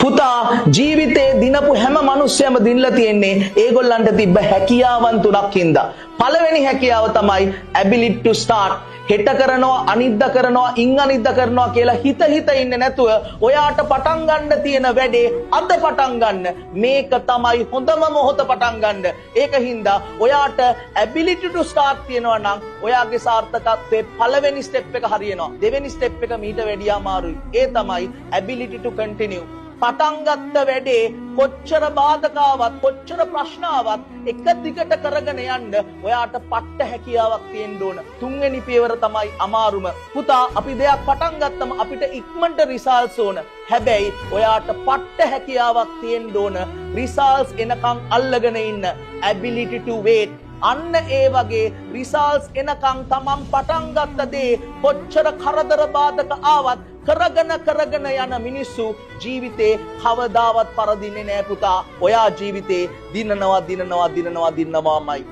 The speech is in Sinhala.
පුතා ජීවිතේ දිනපු හැම මිනිස්සෙම දිනලා තියෙන්නේ ඒගොල්ලන්ට තිබ්බ හැකියාවන් තුනක් හින්දා. පළවෙනි හැකියාව තමයි ability to start. හෙට කරනවා අනිද්දා කරනවා අනිද්දා කරනවා කියලා හිත ඉන්නේ නැතුව ඔයාට පටන් ගන්න තියෙන වැඩේ අද පටන් ගන්න. මේක තමයි හොඳම මොහොත පටන් ගන්න. ඒකින්ද ඔයාට ability to start තියෙනවා නම් ඔයාගේ සාර්ථකත්වයේ පළවෙනි ස්ටෙප් එක හරියනවා. දෙවෙනි ස්ටෙප් එක මීට වැඩිය අමාරුයි. ඒ තමයි ability to continue. පටන් ගත්ත වැඩේ කොච්චර බාධකාවක් කොච්චර ප්‍රශ්නාවක් එක දිගට කරගෙන යන්න ඔයාට පට්ට හැකියාවක් තියෙන්න ඕන. තුන්වෙනි පියවර තමයි අමාරුම. පුතා අපි දෙයක් පටන් ගත්තම අපිට ඉක්මනට රිසල්ට්ස් ඕන. හැබැයි ඔයාට පට්ට හැකියාවක් තියෙන්න ඕන රිසල්ට්ස් එනකන් අල්ලගෙන ඉන්න. ability to wait. අන්න ඒ වගේ රිසල්ට්ස් එනකන් තමන් පටන් ගත්ත දේ කොච්චර කරදර බාධක ආවත් කරගෙන යන මිනිස්සු ජීවිතේ කවදාවත් පරදින්නේ නෑ පුතා. ඔයා ජීවිතේ දිනනවාමයි.